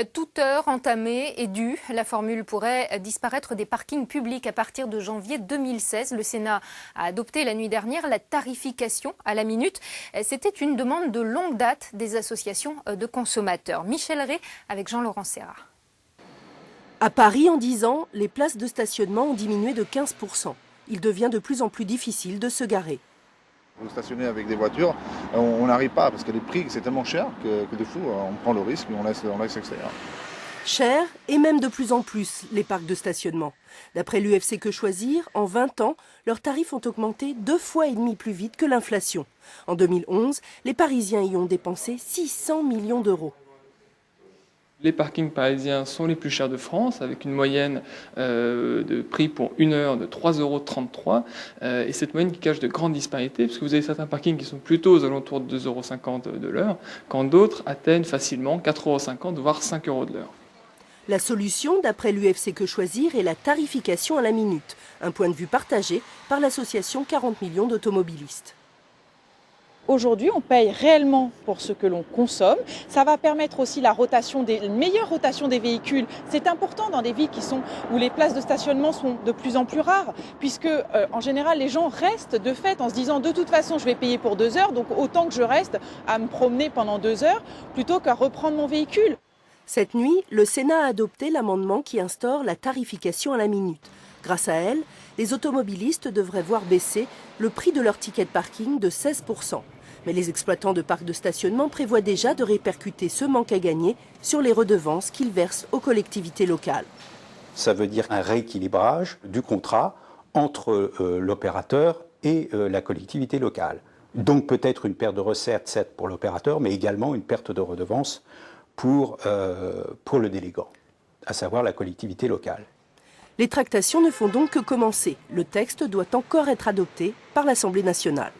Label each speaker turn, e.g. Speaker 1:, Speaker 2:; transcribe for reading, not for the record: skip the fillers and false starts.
Speaker 1: Toute heure entamée est due. La formule pourrait disparaître des parkings publics à partir de janvier 2016. Le Sénat a adopté la nuit dernière la tarification à la minute. C'était une demande de longue date des associations de consommateurs. Michel Rey avec Jean-Laurent Serra.
Speaker 2: À Paris, en 10 ans, les places de stationnement ont diminué de 15%. Il devient de plus en plus difficile de se garer.
Speaker 3: Vous stationnez avec des voitures, on n'arrive pas parce que les prix c'est tellement cher que de fou, on prend le risque et on laisse extérieur.
Speaker 2: Cher et même de plus en plus les parcs de stationnement. D'après l'UFC Que Choisir, en 20 ans, leurs tarifs ont augmenté 2,5 fois plus vite que l'inflation. En 2011, les Parisiens y ont dépensé 600 millions d'euros.
Speaker 4: Les parkings parisiens sont les plus chers de France, avec une moyenne de prix pour 1 heure de 3,33 €. Et cette moyenne qui cache de grandes disparités, parce que vous avez certains parkings qui sont plutôt aux alentours de 2,50 € de l'heure, quand d'autres atteignent facilement 4,50 €, voire 5 € de l'heure.
Speaker 2: La solution, d'après l'UFC Que Choisir, est la tarification à la minute. Un point de vue partagé par l'association 40 millions d'automobilistes.
Speaker 5: Aujourd'hui, on paye réellement pour ce que l'on consomme. Ça va permettre aussi la meilleure rotation des véhicules. C'est important dans des villes où les places de stationnement sont de plus en plus rares, puisque en général, les gens restent de fait en se disant de toute façon, je vais payer pour 2 heures, donc autant que je reste à me promener pendant 2 heures plutôt qu'à reprendre mon véhicule.
Speaker 2: Cette nuit, le Sénat a adopté l'amendement qui instaure la tarification à la minute. Grâce à elle, les automobilistes devraient voir baisser le prix de leur ticket de parking de 16%. Mais les exploitants de parcs de stationnement prévoient déjà de répercuter ce manque à gagner sur les redevances qu'ils versent aux collectivités locales.
Speaker 6: Ça veut dire un rééquilibrage du contrat entre l'opérateur et la collectivité locale. Donc peut-être une perte de recettes, certes pour l'opérateur, mais également une perte de redevances pour le délégant, à savoir la collectivité locale.
Speaker 2: Les tractations ne font donc que commencer. Le texte doit encore être adopté par l'Assemblée nationale.